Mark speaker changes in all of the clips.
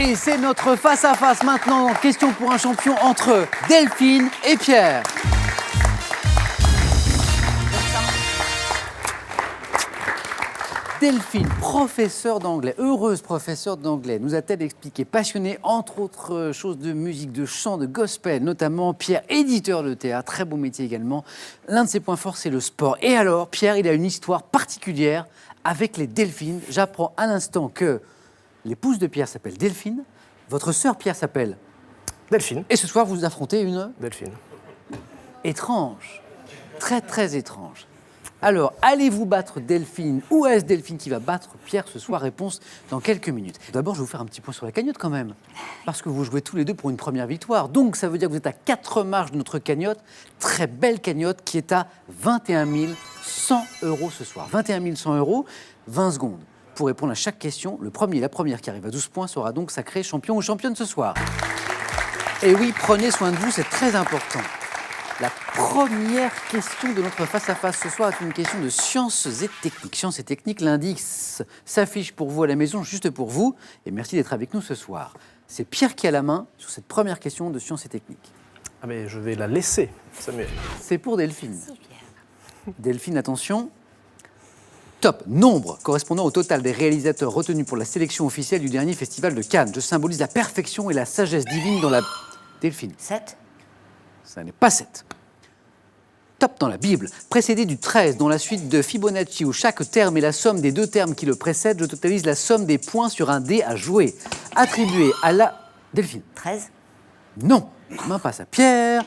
Speaker 1: Et c'est notre face-à-face maintenant. Question pour un champion entre Delphine et Pierre. Delphine, professeure d'anglais, heureuse professeure d'anglais, nous a-t-elle expliqué, passionnée entre autres choses de musique, de chant, de gospel, notamment Pierre, éditeur de théâtre, très beau métier également. L'un de ses points forts, c'est le sport. Et alors, Pierre, il a une histoire particulière avec les delphines. J'apprends à l'instant que l'épouse de Pierre s'appelle Delphine, votre sœur Pierre s'appelle
Speaker 2: Delphine.
Speaker 1: Et ce soir, vous affrontez une
Speaker 2: Delphine.
Speaker 1: étrange, très très étrange. Alors, allez-vous battre Delphine ou est-ce Delphine qui va battre Pierre ce soir? Réponse dans quelques minutes. D'abord, je vais vous faire un petit point sur la cagnotte quand même, parce que vous jouez tous les deux pour une première victoire. Donc, ça veut dire que vous êtes à 4 marches de notre cagnotte, très belle cagnotte qui est à 21 100 € ce soir. 21 100 €, 20 secondes. Pour répondre à chaque question, le premier et la première qui arrive à 12 points sera donc sacré champion ou championne ce soir. Et oui, prenez soin de vous, c'est très important. La première question de notre face-à-face ce soir est une question de sciences et techniques. Sciences et techniques, l'indice s'affiche pour vous à la maison, juste pour vous. Et merci d'être avec nous ce soir. C'est Pierre qui a la main sur cette première question de sciences et techniques.
Speaker 2: Ah mais je vais la laisser, Samuel.
Speaker 1: C'est pour Delphine. Delphine, attention. Top. Nombre correspondant au total des réalisateurs retenus pour la sélection officielle du dernier festival de Cannes. Je symbolise la perfection et la sagesse divine dans la... Delphine.
Speaker 3: 7.
Speaker 1: Ça n'est pas 7. Top dans la Bible, précédé du 13, dans la suite de Fibonacci, où chaque terme est la somme des deux termes qui le précèdent, je totalise la somme des points sur un dé à jouer. Attribué à la... Delphine.
Speaker 3: 13.
Speaker 1: Non. Main passe à Pierre,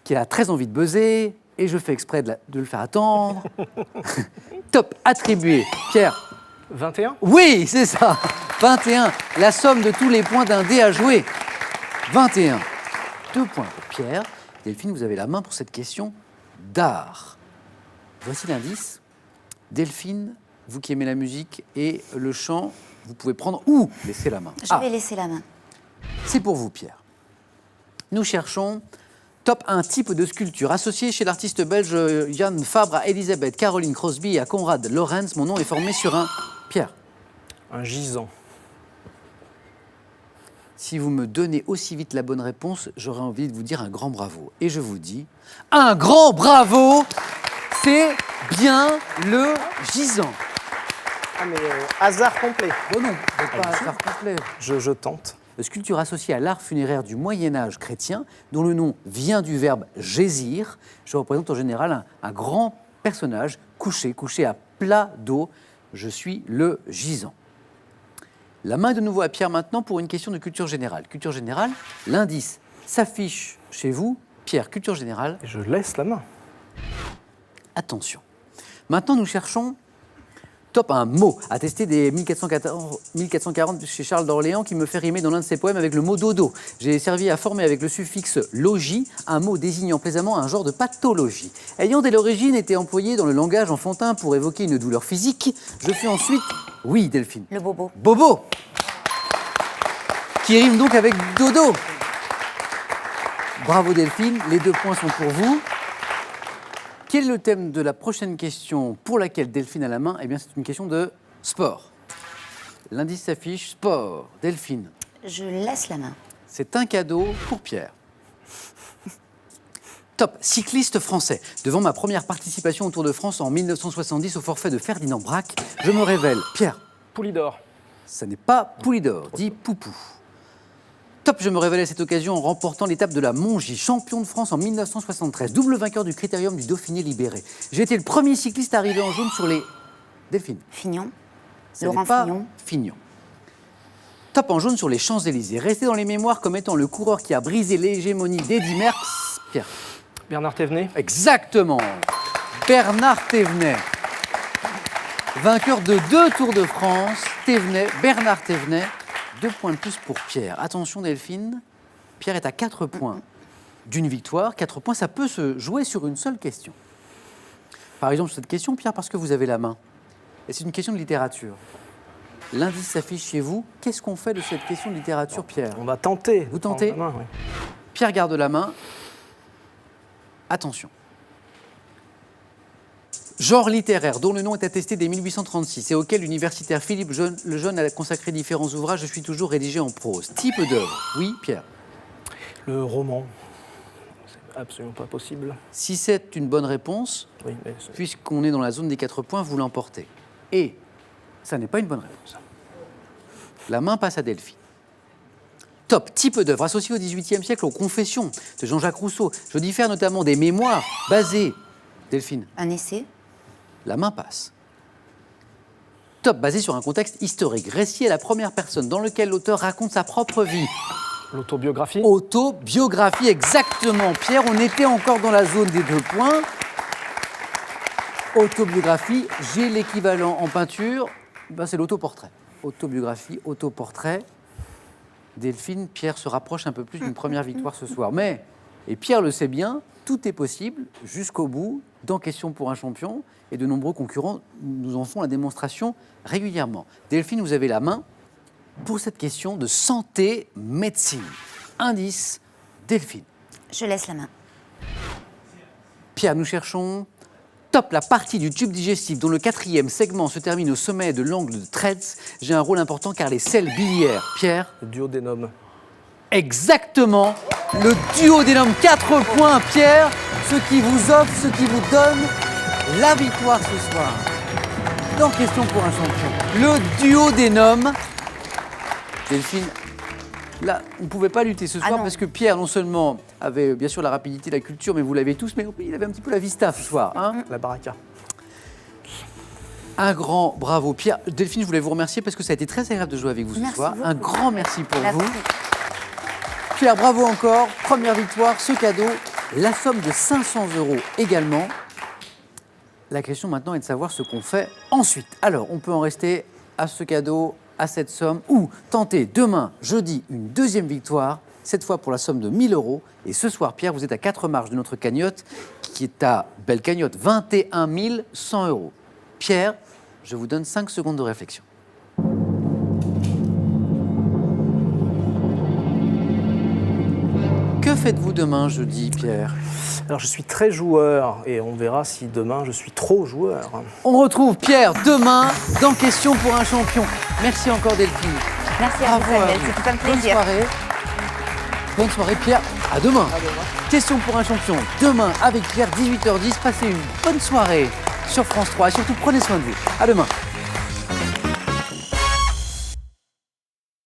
Speaker 1: qui a très envie de buzzer, et je fais exprès de le faire attendre. Top. Attribué. Pierre.
Speaker 2: 21.
Speaker 1: Oui, c'est ça. 21. La somme de tous les points d'un dé à jouer. 21. 2 points pour Pierre. Delphine, vous avez la main pour cette question d'art. Voici l'indice. Delphine, vous qui aimez la musique et le chant, vous pouvez prendre ou laisser la main.
Speaker 3: Je vais laisser la main.
Speaker 1: C'est pour vous, Pierre. Nous cherchons top un type de sculpture associé chez l'artiste belge Jan Fabre à Elisabeth, Caroline Crosby et à Konrad Lorenz. Mon nom est formé sur un... Pierre.
Speaker 2: Un gisant.
Speaker 1: Si vous me donnez aussi vite la bonne réponse, j'aurais envie de vous dire un grand bravo. Et je vous dis, un grand bravo, c'est bien le gisant.
Speaker 2: Ah mais hasard complet.
Speaker 1: Oh non, pas hasard complet.
Speaker 2: Je tente.
Speaker 1: Sculpture associée à l'art funéraire du Moyen-Âge chrétien, dont le nom vient du verbe gésir. Je représente en général un grand personnage couché à plat dos. Je suis le gisant. La main de nouveau à Pierre maintenant pour une question de culture générale. Culture générale, l'indice s'affiche chez vous. Pierre, culture générale.
Speaker 2: Et je laisse la main.
Speaker 1: Attention. Maintenant, nous cherchons top un mot attesté des 1440 chez Charles d'Orléans qui me fait rimer dans l'un de ses poèmes avec le mot dodo. J'ai servi à former avec le suffixe logis un mot désignant plaisamment un genre de pathologie. Ayant dès l'origine été employé dans le langage enfantin pour évoquer une douleur physique, je fus ensuite... Oui, Delphine.
Speaker 3: Le bobo.
Speaker 1: Bobo, qui rime donc avec dodo. Bravo Delphine, les 2 points sont pour vous. Quel est le thème de la prochaine question pour laquelle Delphine a la main? Eh bien, c'est une question de sport. L'indice s'affiche sport. Delphine.
Speaker 3: Je laisse la main.
Speaker 1: C'est un cadeau pour Pierre. Top, cycliste français. Devant ma première participation au Tour de France en 1970 au forfait de Ferdinand Braque, je me révèle. Pierre.
Speaker 2: Poulidor.
Speaker 1: Ça n'est pas Poulidor, dit Poupou. Top, je me révèle à cette occasion en remportant l'étape de la Mongie, champion de France en 1973, double vainqueur du Critérium du Dauphiné libéré. J'ai été le premier cycliste à arriver en jaune sur les... Delphine.
Speaker 3: Fignon.
Speaker 1: Ce
Speaker 3: Laurent
Speaker 1: n'est pas
Speaker 3: Fignon.
Speaker 1: Fignon. Top en jaune sur les Champs-Élysées, resté dans les mémoires comme étant le coureur qui a brisé l'hégémonie d'Eddy Merckx. Pierre.
Speaker 2: Bernard Thévenet.
Speaker 1: Exactement. Bernard Thévenet. Vainqueur de 2 Tours de France. Thévenet, Bernard Thévenet. 2 points de plus pour Pierre. Attention Delphine, Pierre est à 4 points d'une victoire. 4 points, ça peut se jouer sur une seule question. Par exemple, cette question, Pierre, parce que vous avez la main. Et c'est une question de littérature. L'indice s'affiche chez vous. Qu'est-ce qu'on fait de cette question de littérature, Pierre?
Speaker 2: On va tenter.
Speaker 1: Vous tentez?
Speaker 2: Prendre la main, oui.
Speaker 1: Pierre garde la main. Attention. Genre littéraire dont le nom est attesté dès 1836 et auquel l'universitaire Philippe le Jeune a consacré différents ouvrages, je suis toujours rédigé en prose. Type d'œuvre. Oui, Pierre.
Speaker 2: Le roman. C'est absolument pas possible.
Speaker 1: Si c'est une bonne réponse,
Speaker 2: Oui, mais
Speaker 1: puisqu'on est dans la zone des 4 points, vous l'emportez. Et ça n'est pas une bonne réponse. La main passe à Delphine. Top, type d'œuvre associé au XVIIIe siècle aux Confessions de Jean-Jacques Rousseau. Je diffère notamment des mémoires basées. Delphine,
Speaker 3: Un essai.
Speaker 1: la main passe. Top, basé sur un contexte historique. Récit à la première personne dans lequel l'auteur raconte sa propre vie.
Speaker 2: l'autobiographie.
Speaker 1: Autobiographie, exactement. Pierre, on était encore dans la zone des 2 points. Autobiographie, j'ai l'équivalent en peinture, ben c'est l'autoportrait. Autobiographie, autoportrait. Delphine, Pierre se rapproche un peu plus d'une première victoire ce soir. Mais, et Pierre le sait bien, tout est possible jusqu'au bout dans Question pour un champion. Et de nombreux concurrents nous en font la démonstration régulièrement. Delphine, vous avez la main pour cette question de santé-médecine. Indice, Delphine.
Speaker 3: Je laisse la main.
Speaker 1: Pierre, nous cherchons top, la partie du tube digestif dont le 4e segment se termine au sommet de l'angle de Treitz. J'ai un rôle important car les selles biliaires. Pierre.
Speaker 2: Le duodénum.
Speaker 1: Exactement. Le duodénum, 4 points, Pierre. Ce qui vous offre, ce qui vous donne la victoire ce soir. Dans Question pour un champion. Le duodénum. Delphine, là, on ne pouvait pas lutter ce soir
Speaker 3: non.
Speaker 1: parce que Pierre, non seulement avait bien sûr la rapidité, la culture, mais vous l'avez tous, mais il avait un petit peu la vista ce soir. Hein.
Speaker 2: La baraka.
Speaker 1: Un grand bravo. Pierre, Delphine, je voulais vous remercier parce que ça a été très agréable de jouer avec vous ce
Speaker 3: Merci
Speaker 1: soir.
Speaker 3: beaucoup.
Speaker 1: Un grand merci pour
Speaker 3: Merci.
Speaker 1: vous. Pierre, bravo encore. Première victoire, ce cadeau, la somme de 500 € également. La question maintenant est de savoir ce qu'on fait ensuite. Alors, on peut en rester à ce cadeau, à cette somme, ou tenter demain, jeudi, une deuxième victoire, cette fois pour la somme de 1 000 €. Et ce soir, Pierre, vous êtes à 4 marches de notre cagnotte, qui est à, belle cagnotte, 21 100 €. Pierre, je vous donne 5 secondes de réflexion. Que faites-vous demain, jeudi, Pierre?
Speaker 2: Alors je suis très joueur et on verra si demain je suis trop joueur.
Speaker 1: On retrouve Pierre demain dans Question pour un champion. Merci encore, Delphine.
Speaker 3: Merci à vous,
Speaker 1: Bravo à
Speaker 3: Samuel.
Speaker 1: vous.
Speaker 3: C'est tout un
Speaker 1: Bonne
Speaker 3: plaisir.
Speaker 1: soirée. Bonne soirée, Pierre. À demain. Question pour un champion. Demain, avec Pierre, 18h10. Passez une bonne soirée sur France 3. Et surtout, prenez soin de vous. À demain.